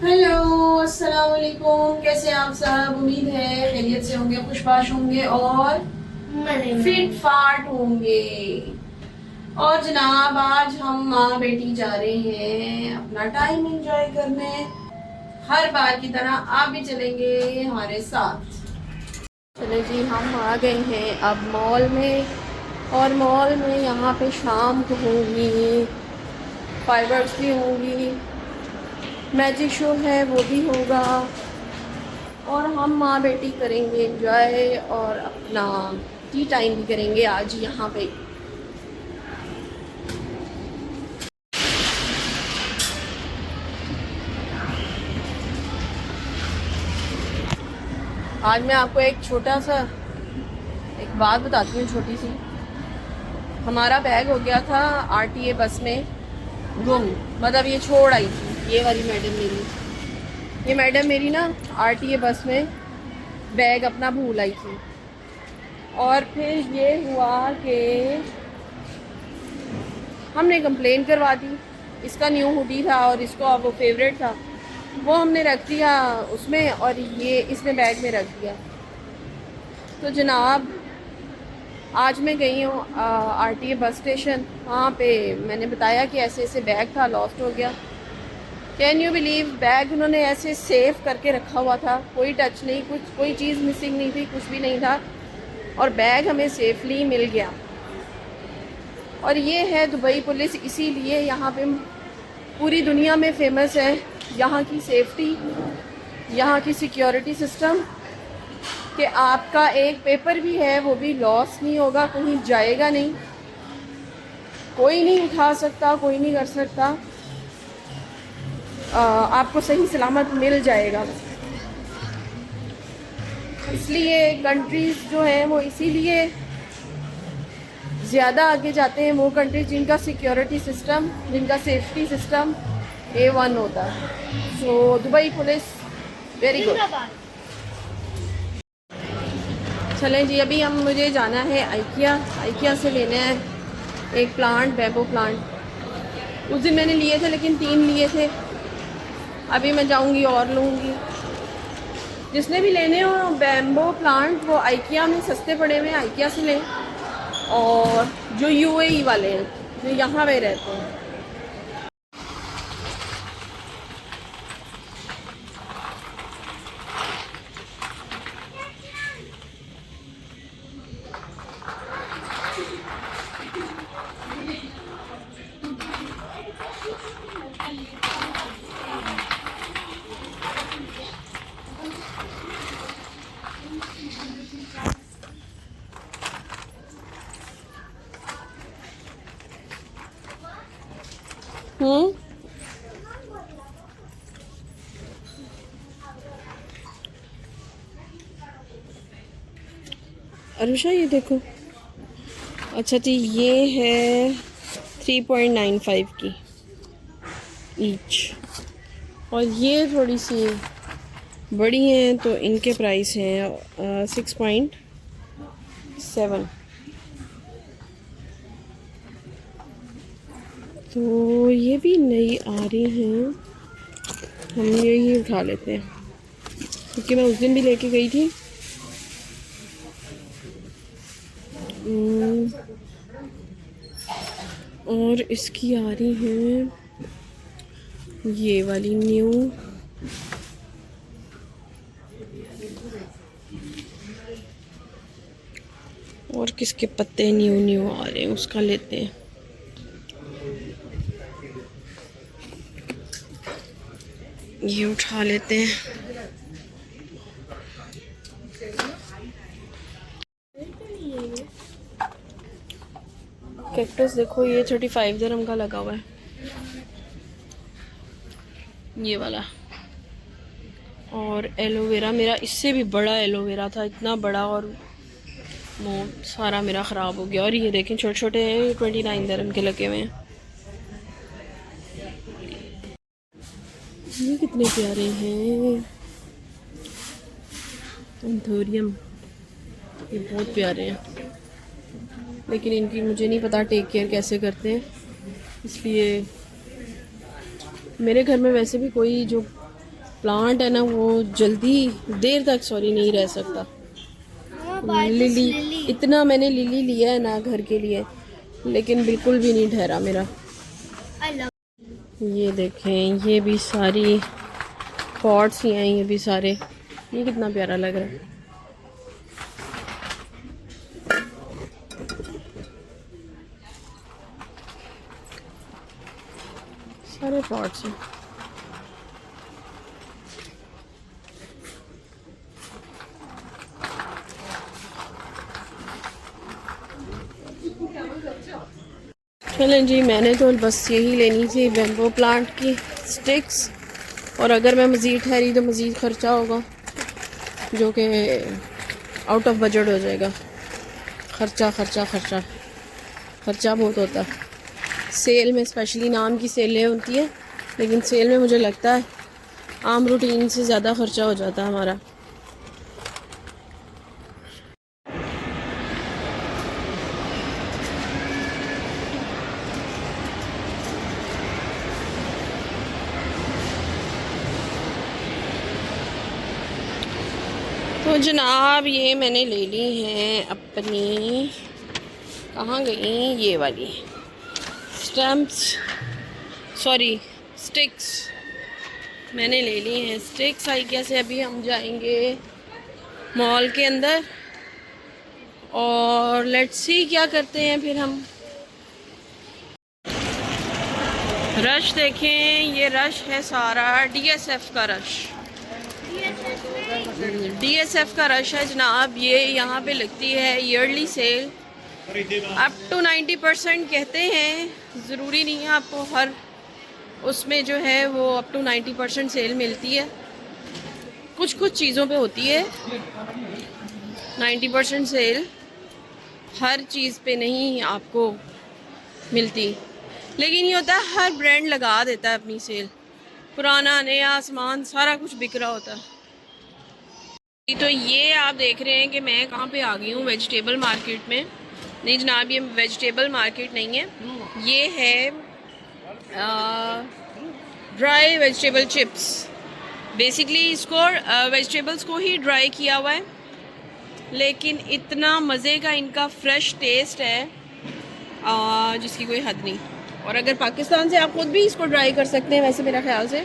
Hello, अस्सलाम वालेकुम। कैसे हैं आप सब? उम्मीद है खैरियत से होंगे, खुशबाश होंगे और फिट फाट होंगे। और जनाब, आज हम माँ बेटी जा रहे हैं अपना टाइम एंजॉय करने। हर बार की तरह आप भी चलेंगे हमारे साथ। चले जी, हम आ गए हैं अब मॉल में। और मॉल में यहाँ पे शाम को होंगी फाइवर्स भी होंगी, मैजिक शो है वो भी होगा। और हम माँ बेटी करेंगे एंजॉय और अपना टी टाइम भी करेंगे आज यहाँ पे। आज मैं आपको एक छोटा सा एक बात बताती हूँ, छोटी सी। हमारा बैग हो गया था आरटीए बस में गुम। मतलब ये छोड़ आई थी, ये वाली मैडम मेरी, ये मैडम मेरी ना आरटीए बस में बैग अपना भूल आई थी। और फिर ये हुआ कि हमने कंप्लेन करवा दी। इसका न्यू हुडी था और इसको वो फेवरेट था, वो हमने रख दिया उसमें और ये इसने बैग में रख दिया। तो जनाब, आज मैं गई हूँ आरटीए बस स्टेशन। वहाँ पे मैंने बताया कि ऐसे ऐसे बैग था, लॉस्ट हो गया। कैन यू बिलीव, बैग उन्होंने ऐसे सेव करके रखा हुआ था, कोई टच नहीं, कुछ कोई चीज़ मिसिंग नहीं थी, कुछ भी नहीं था। और बैग हमें सेफली मिल गया। और ये है दुबई पुलिस, इसीलिए यहाँ पे पूरी दुनिया में फेमस है। यहाँ की सेफ्टी, यहाँ की सिक्योरिटी सिस्टम, कि आपका एक पेपर भी है वो भी लॉस नहीं होगा, कहीं जाएगा नहीं, कोई नहीं उठा सकता, कोई नहीं कर सकता, आपको सही सलामत मिल जाएगा। इसलिए कंट्रीज़ जो हैं वो इसीलिए ज़्यादा आगे जाते हैं, वो कंट्रीज जिनका सिक्योरिटी सिस्टम, जिनका सेफ्टी सिस्टम A1 होता है। So Dubai police very good. चलें जी, अभी मुझे जाना है आइकिया से लेना है एक प्लांट, बैम्बो प्लांट। उस दिन मैंने लिए थे लेकिन 3 लिए थे, अभी मैं जाऊंगी और लूँगी। जिसने भी लेने हो बैम्बो प्लांट, वो आइकिया में सस्ते पड़े हुए हैं, आइकिया से लें। और जो UAE वाले हैं, जो यहाँ पे रहते हैं। हम्म, अनुषा ये देखो। अच्छा जी, ये है 3.95 की ईच। और ये थोड़ी सी बड़ी हैं तो इनके प्राइस हैं 6.7। तो ये भी नई आ रही हैं, हम यही उठा लेते हैं क्योंकि मैं उस दिन भी लेके गई थी। और इसकी आ रही हैं ये वाली न्यू, और किसके पत्ते न्यू न्यू आ रहे हैं उसका लेते हैं। ये उठा लेते हैं। कैक्टस देखो, ये 35 दिरहम का लगा हुआ है, ये वाला। और एलोवेरा, मेरा इससे भी बड़ा एलोवेरा था, इतना बड़ा, और वो सारा मेरा ख़राब हो गया। और ये देखें छोटे छोटे हैं, ये 29 दिरहम के लगे हुए हैं। ये कितने प्यारे हैं, एंथोरियम, ये बहुत प्यारे हैं। लेकिन इनकी मुझे नहीं पता टेक केयर कैसे करते हैं, इसलिए मेरे घर में वैसे भी कोई जो प्लांट है ना वो जल्दी देर तक नहीं रह सकता। लिली इतना मैंने लिली लिया है ना घर के लिए, लेकिन बिल्कुल भी नहीं ठहरा मेरा। ये देखें, ये भी सारी पॉट्स ही हैं, ये भी सारे। ये कितना प्यारा लग रहा है। सारे पॉट्स हैं। चलें जी, मैंने तो बस यही लेनी थी बैम्बू प्लांट की स्टिक्स, और अगर मैं मज़ीद ठहरी तो मज़ीद ख़र्चा होगा, जो कि आउट ऑफ बजट हो जाएगा। ख़र्चा ख़र्चा ख़र्चा ख़र्चा बहुत होता है। सेल में स्पेशली नाम की सेलें होती है, लेकिन सेल में मुझे लगता है आम रूटीन से ज़्यादा ख़र्चा हो जाता है हमारा। तो जनाब ये मैंने ले ली हैं अपनी, कहाँ गई ये वाली स्टिक्स मैंने ले ली हैं। स्टिक्स आइकिया से अभी हम जाएंगे मॉल के अंदर, और लेट्स सी क्या करते हैं फिर हम। रश देखें, ये रश है सारा DSF का रश। DSF का रश है जनाब। ये यहाँ पे लगती है ईयरली सेल, अप टू 90% कहते हैं। ज़रूरी नहीं है आपको हर उसमें जो है वो अप टू 90% सेल मिलती है। कुछ कुछ चीज़ों पे होती है 90% सेल, हर चीज़ पे नहीं आपको मिलती। लेकिन ये होता है हर ब्रांड लगा देता है अपनी सेल, पुराना नया सामान सारा कुछ बिक रहा होता है। तो ये आप देख रहे हैं कि मैं कहाँ पे आ गई हूँ, वेजिटेबल मार्केट में। नहीं जनाब, ये वेजिटेबल मार्केट नहीं है, ये है ड्राई वेजिटेबल चिप्स। बेसिकली इसको वेजिटेबल्स को ही ड्राई किया हुआ है, लेकिन इतना मज़े का इनका फ्रेश टेस्ट है जिसकी कोई हद नहीं। और अगर पाकिस्तान से आप ख़ुद भी इसको ड्राई कर सकते हैं वैसे मेरा ख्याल से,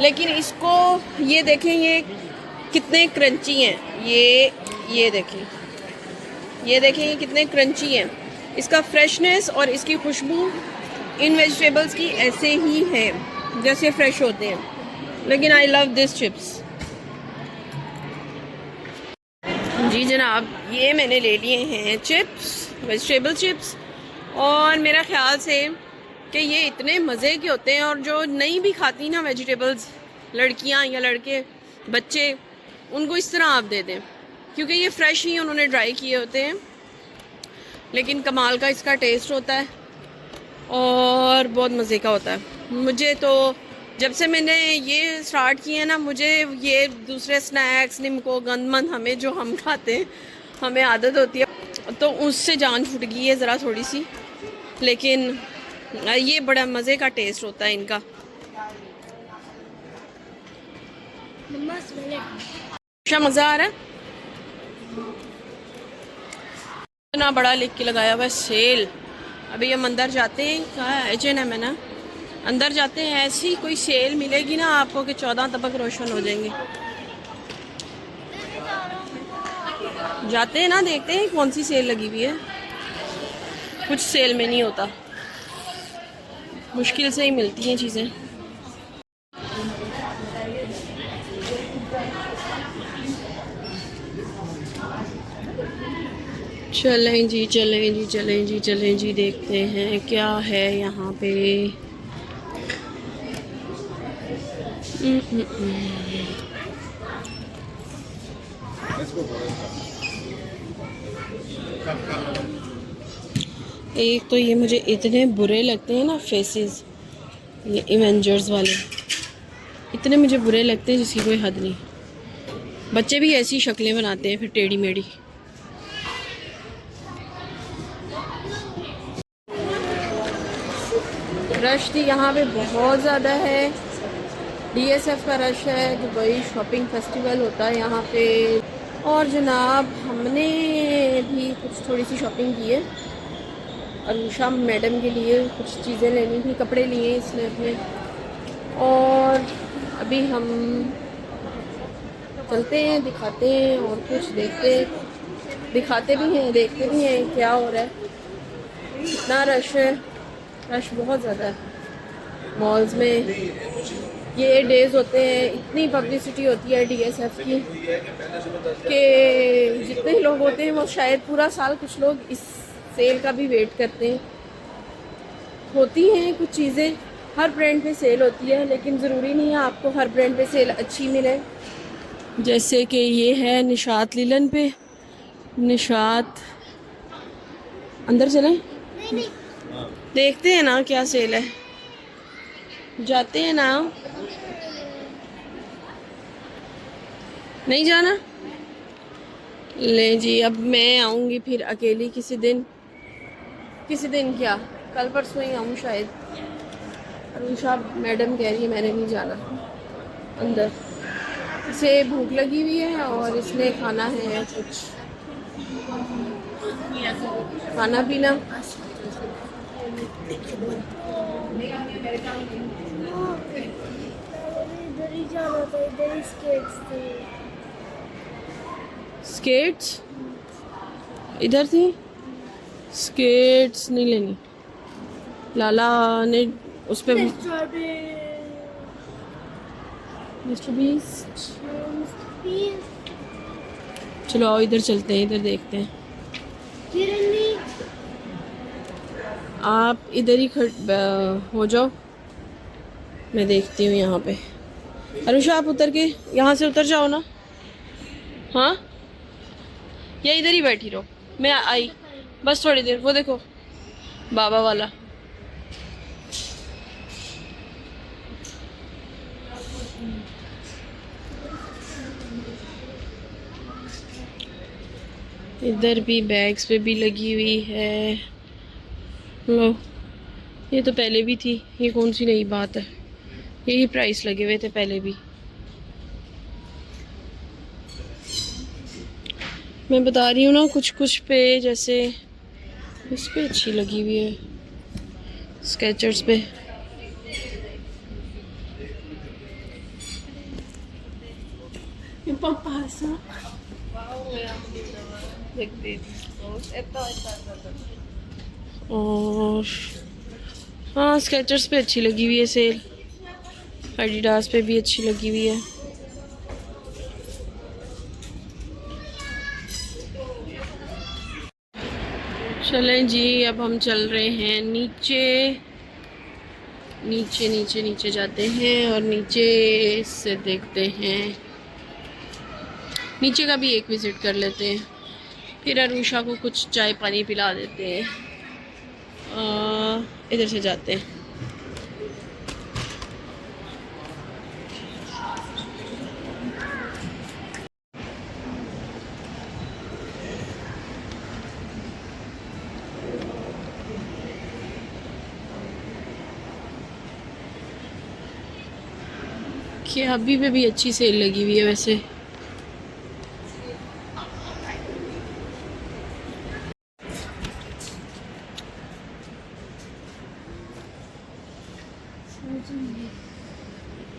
लेकिन इसको ये देखें ये कितने क्रंची हैं। ये देखें, ये कितने क्रंची हैं। इसका फ्रेशनेस और इसकी खुशबू इन वेजिटेबल्स की ऐसे ही है जैसे फ्रेश होते हैं। लेकिन आई लव दिस चिप्स। जी जनाब, ये मैंने ले लिए हैं चिप्स, वेजिटेबल चिप्स, और मेरा ख्याल से कि ये इतने मज़े के होते हैं। और जो नहीं भी खाती ना वेजिटेबल्स, लड़कियां या लड़के, बच्चे, उनको इस तरह आप दे दें, क्योंकि ये फ्रेश ही उन्होंने ड्राई किए होते हैं। लेकिन कमाल का इसका टेस्ट होता है और बहुत मज़े का होता है। मुझे तो जब से मैंने ये स्टार्ट किया ना, मुझे ये दूसरे स्नैक्स, निमको, गंदमंद हमें जो हम खाते हैं, हमें आदत होती है, तो उससे जान छूट गई है ज़रा थोड़ी सी। लेकिन ये बड़ा मज़े का टेस्ट होता है इनका। अच्छा मज़ा आ रहा है। इतना बड़ा लिख के लगाया हुआ है सेल। अभी हम अंदर जाते हैं, कहाँ है H&M है ना, अंदर जाते हैं। ऐसी कोई सेल मिलेगी ना आपको कि 14 तबक रोशन हो जाएंगे। जाते हैं ना, देखते हैं कौन सी सेल लगी हुई है। कुछ सेल में नहीं होता, मुश्किल से ही मिलती हैं चीज़ें। चलें जी चलें जी चलें जी चलें जी, देखते हैं क्या है यहाँ पे। एक तो ये मुझे इतने बुरे लगते हैं ना फेसेस, ये एवेंजर्स वाले इतने मुझे बुरे लगते हैं जिसकी कोई हद नहीं। बच्चे भी ऐसी शक्लें बनाते हैं फिर टेढ़ी मेढ़ी। रश थी यहाँ पे बहुत ज़्यादा है, DSF का रश है, दुबई शॉपिंग फेस्टिवल होता है यहाँ पे। और जनाब हमने भी कुछ थोड़ी सी शॉपिंग की है। अनुषा मैडम के लिए कुछ चीज़ें लेनी थी, कपड़े लिए इसने अपने। और अभी हम चलते हैं, दिखाते हैं और कुछ दिखाते भी हैं, देखते भी हैं क्या हो रहा है। इतना रश है, रश बहुत ज़्यादा है मॉल्स में। ये डेज़ होते हैं, इतनी पब्लिसिटी होती है DSF की कि जितने लोग होते हैं वो शायद पूरा साल, कुछ लोग इस सेल का भी वेट करते हैं। होती हैं कुछ चीज़ें, हर ब्रांड पे सेल होती है, लेकिन ज़रूरी नहीं है आपको हर ब्रांड पे सेल अच्छी मिले। जैसे कि ये है निशात लिलन पे। निशात, अंदर चलें, देखते हैं ना क्या सेल है, जाते हैं ना। नहीं जाना? ले जी, अब मैं आऊँगी फिर अकेली किसी दिन। किसी दिन क्या, कल परसों ही आऊँ शायद। अनुषा मैडम कह रही है मैंने नहीं जाना अंदर, इसे भूख लगी हुई है और इसने खाना है कुछ खाना पीना। इधर ही जाना था, इधर ही स्केट्स थे। स्केट्स इधर थी, स्केट्स नहीं लेनी। लाला ने उस पर मिस्टर बीस्ट। चलो आओ इधर चलते हैं, इधर देखते हैं। आप इधर ही हो जाओ, मैं देखती हूँ यहाँ पे। अनुषा आप उतर के यहाँ से उतर जाओ ना। हाँ, या इधर ही बैठी रहो, मैं आई बस थोड़ी देर। वो देखो बाबा वाला। इधर भी बैग्स पे भी लगी हुई है। लो, ये तो पहले भी थी, ये कौन सी नई बात है, यही प्राइस लगे हुए थे पहले भी। मैं बता रही हूँ ना, कुछ कुछ पे, जैसे इस पे अच्छी लगी हुई है, स्केचर्स पे। और हाँ, स्केचर्स पे अच्छी लगी हुई है सेल, एडिडास पे भी अच्छी लगी हुई है। चलें जी, अब हम चल रहे हैं नीचे। नीचे नीचे नीचे जाते हैं और नीचे से देखते हैं, नीचे का भी एक विज़िट कर लेते हैं, फिर अनुषा को कुछ चाय पानी पिला देते हैं। इधर से जाते हैं। कि अभी पे भी अच्छी सेल लगी हुई है वैसे।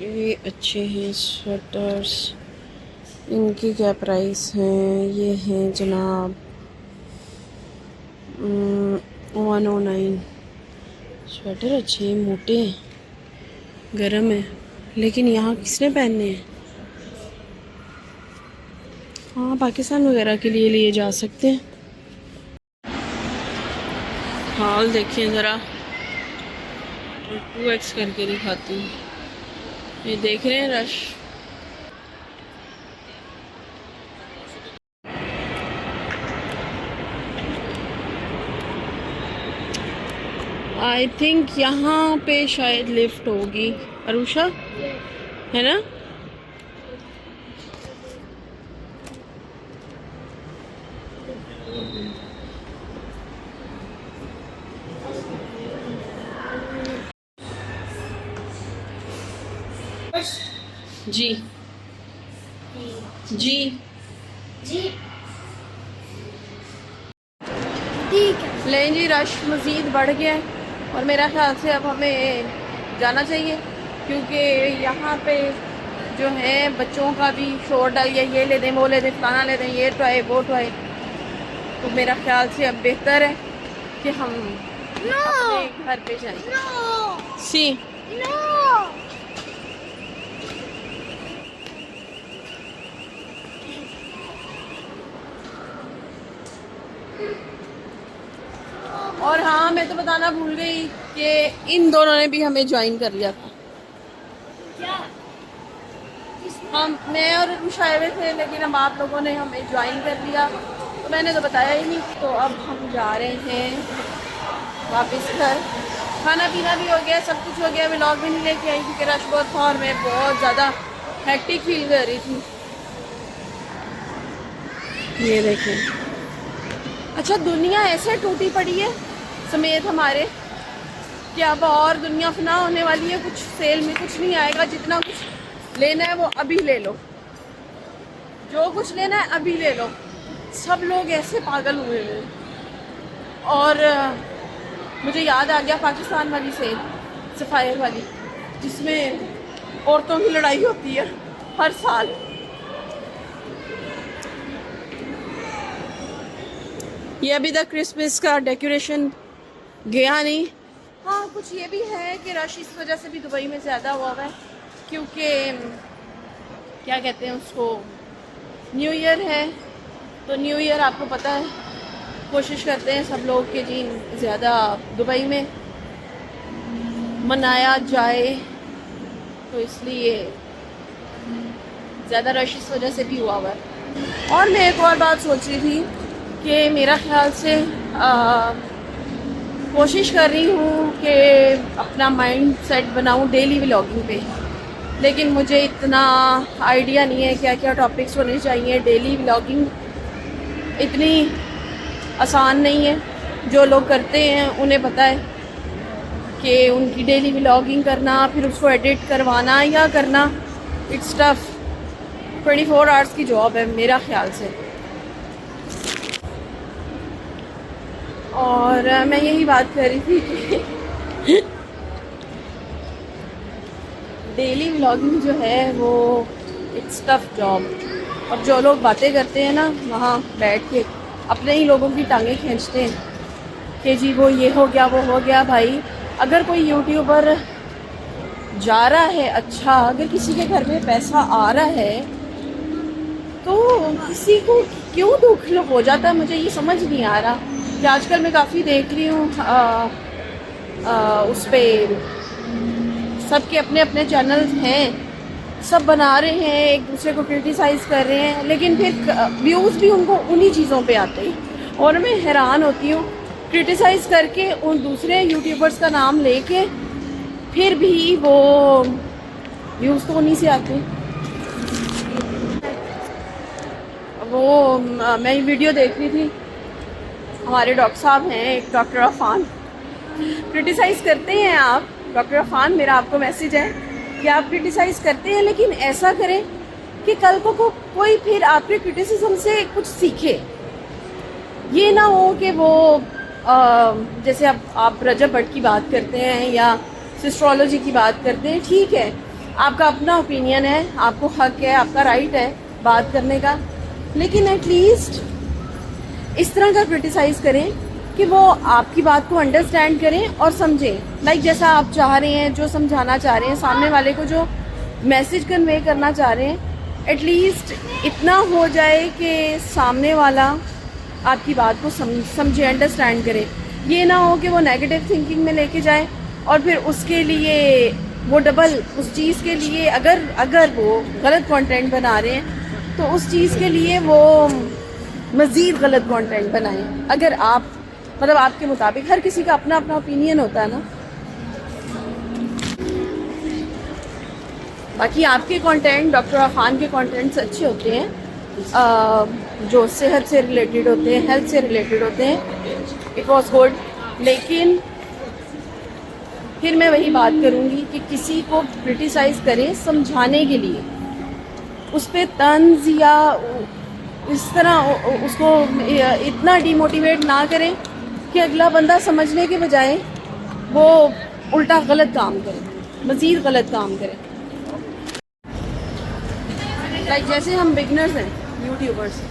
ये अच्छे हैं स्वेटर्स, इनकी क्या प्राइस हैं? ये हैं जनाब 109। स्वेटर अच्छे हैं, मोटे हैं, गर्म है, लेकिन यहाँ किसने पहनने हैं? हाँ, पाकिस्तान वगैरह के लिए जा सकते हैं। हाल देखिए ज़रा, 2x करके दिखाती हूँ। ये देख रहे हैं रश। आई थिंक यहाँ पे शायद लिफ्ट होगी अरुषा, है ना? जी जी जी ठीक है। लेकिन जी रश मज़ीद बढ़ गया है और मेरा ख्याल से अब हमें जाना चाहिए, क्योंकि यहाँ पे जो है बच्चों का भी शोर डाल गया, ये ले दें वो ले दें फलाना ले दें, ये टॉय वो टॉय। तो मेरा ख्याल से अब बेहतर है कि हम अपने घर पे जाएं। सी और हाँ, मैं तो बताना भूल गई कि इन दोनों ने भी हमें ज्वाइन कर लिया था। क्या? हम मैं और रुशा आए हुए थे, लेकिन अब आप लोगों ने हमें ज्वाइन कर लिया, तो मैंने तो बताया ही नहीं। तो अब हम जा रहे हैं वापस घर। खाना पीना भी हो गया, सब कुछ हो गया। व्लॉग भी नहीं लेके आई क्योंकि रश बहुत था और मैं बहुत ज़्यादा हेक्टिक फील कर रही थी। ये देखें, अच्छा दुनिया ऐसे टूटी पड़ी है समेत हमारे कि अब और दुनिया फना होने वाली है। कुछ सेल में कुछ नहीं आएगा, जितना कुछ लेना है वो अभी ले लो, जो कुछ लेना है अभी ले लो। सब लोग ऐसे पागल हुए हैं। और मुझे याद आ गया पाकिस्तान वाली सेल, सफायर वाली, जिसमें औरतों की लड़ाई होती है हर साल। ये अभी तक क्रिसमस का डेकोरेशन गया नहीं। हाँ, कुछ ये भी है कि रश इस वजह से भी दुबई में ज़्यादा हुआ है, क्योंकि क्या कहते हैं उसको, न्यू ईयर है। तो न्यू ईयर आपको पता है, कोशिश करते हैं सब लोग कि जी ज़्यादा दुबई में मनाया जाए, तो इसलिए ज़्यादा रश इस वजह से भी हुआ है। और मैं एक और बात सोच रही थी कि मेरा ख्याल से कोशिश कर रही हूँ कि अपना माइंड सेट बनाऊँ डेली व्लॉगिंग पे, लेकिन मुझे इतना आइडिया नहीं है क्या क्या टॉपिक्स होने चाहिए। डेली व्लॉगिंग इतनी आसान नहीं है। जो लोग करते हैं उन्हें पता है कि उनकी डेली व्लॉगिंग करना, फिर उसको एडिट करवाना या करना, इट्स टफ। 24 आवर्स की जॉब है मेरा ख्याल से। और मैं यही बात कर रही थी कि डेली व्लॉगिंग जो है वो इट्स टफ जॉब। और जो लोग बातें करते हैं ना, वहाँ बैठ के अपने ही लोगों की टांगें खींचते हैं कि जी वो ये हो गया वो हो गया। भाई, अगर कोई यूट्यूबर जा रहा है, अच्छा अगर किसी के घर में पैसा आ रहा है, तो किसी को क्यों दुख हो जाता है, मुझे ये समझ नहीं आ रहा। कि आजकल मैं काफ़ी देख रही हूँ उस पर सबके अपने अपने चैनल्स हैं, सब बना रहे हैं, एक दूसरे को क्रिटिसाइज़ कर रहे हैं, लेकिन फिर व्यूज़ भी उनको उन्हीं चीज़ों पे आते हैं। और मैं हैरान होती हूँ, क्रिटिसाइज़ करके उन दूसरे यूट्यूबर्स का नाम लेके फिर भी वो व्यूज़ तो उन्हीं से आते हैं। वो मैं वीडियो देख रही थी, हमारे डॉक्टर साहब हैं एक, डॉक्टर अफान, क्रिटिसाइज़ करते हैं आप। डॉक्टर अफान, मेरा आपको मैसेज है कि आप क्रिटिसाइज़ करते हैं, लेकिन ऐसा करें कि कल को कोई फिर आपके क्रिटिसिज्म से कुछ सीखे। ये ना हो कि वो जैसे अब आप रजब भट्ट की बात करते हैं या सिस्ट्रोलॉजी की बात करते हैं, ठीक है, आपका अपना ओपिनियन है, आपको हक है, आपका राइट है बात करने का, लेकिन एटलीस्ट इस तरह का क्रिटिसाइज़ करें कि वो आपकी बात को अंडरस्टैंड करें और समझें। लाइक जैसा आप चाह रहे हैं, जो समझाना चाह रहे हैं, सामने वाले को जो मैसेज कन्वे करना चाह रहे हैं, एटलीस्ट इतना हो जाए कि सामने वाला आपकी बात को समझे, अंडरस्टैंड करे। ये ना हो कि वो नेगेटिव थिंकिंग में लेके जाए और फिर उसके लिए वो डबल उस चीज़ के लिए अगर वो गलत कंटेंट बना रहे हैं तो उस चीज़ के लिए वो मज़ीद गलत कंटेंट बनाएं। अगर आप मतलब आपके मुताबिक, हर किसी का अपना अपना ओपिनियन होता है ना। बाकी आपके कंटेंट, डॉक्टर अफान के कंटेंट्स अच्छे होते हैं, जो सेहत से रिलेटेड होते हैं, हेल्थ से रिलेटेड होते हैं, इट वाज गुड। लेकिन फिर मैं वही बात करूँगी कि किसी को क्रिटिसाइज़ करें समझाने के लिए, उस पर तंज या इस तरह उसको इतना डिमोटिवेट ना करें कि अगला बंदा समझने के बजाय वो उल्टा गलत काम करे, मज़ीद गलत काम करे। लाइक जैसे हम बिगनर्स हैं, यूट्यूबर्स,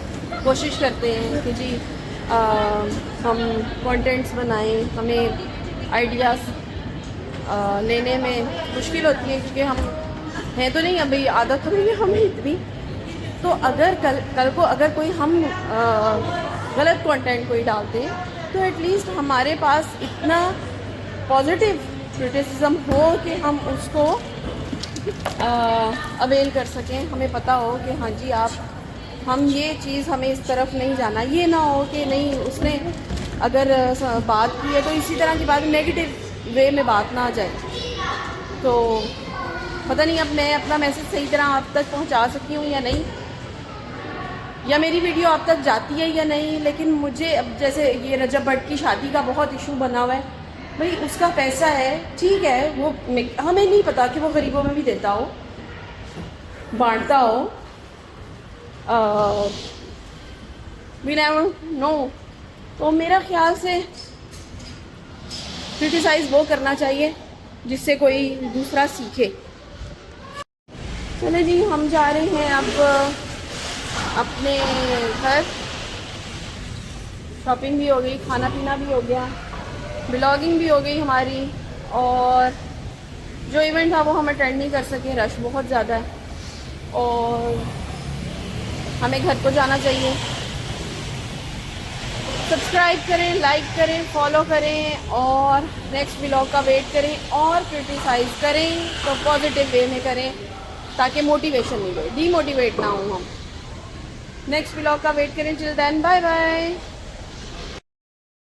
कोशिश करते हैं कि जी हम कंटेंट्स बनाएं, हमें आइडियाज़ लेने में मुश्किल होती है क्योंकि हम हैं तो नहीं, अभी आदत तो नहीं है हमें इतनी। तो अगर कल को अगर कोई हम गलत कंटेंट कोई डालते हैं तो एटलीस्ट हमारे पास इतना पॉजिटिव क्रिटिसिज्म हो कि हम उसको अवेल कर सकें, हमें पता हो कि हाँ जी हम ये चीज़ हमें इस तरफ नहीं जाना। ये ना हो कि नहीं उसने अगर बात की है तो इसी तरह की बात नेगेटिव वे में बात ना आ जाए। तो पता नहीं अब मैं अपना मैसेज सही तरह आप तक पहुंचा सकी हूँ या नहीं, या मेरी वीडियो आप तक जाती है या नहीं। लेकिन मुझे अब जैसे ये रजब भट्ट की शादी का बहुत इशू बना हुआ है, भाई उसका पैसा है, ठीक है, वो हमें नहीं पता कि वो गरीबों में भी देता हो, बांटता हो, वी नेवर नो। तो मेरा ख्याल से क्रिटिसाइज़ वो करना चाहिए जिससे कोई दूसरा सीखे। चले जी, हम जा रहे हैं अब अपने घर। शॉपिंग भी हो गई, खाना पीना भी हो गया, ब्लॉगिंग भी हो गई हमारी, और जो इवेंट था वो हम अटेंड नहीं कर सके, रश बहुत ज़्यादा है और हमें घर को जाना चाहिए। सब्सक्राइब करें, लाइक करें, फॉलो करें और नेक्स्ट व्लॉग का वेट करें और क्रिटिसाइज़ करें तो पॉजिटिव वे में करें ताकि मोटिवेशन मिले, डीमोटिवेट ना हो हम। नेक्स्ट व्लॉग का वेट करें। Till then bye bye.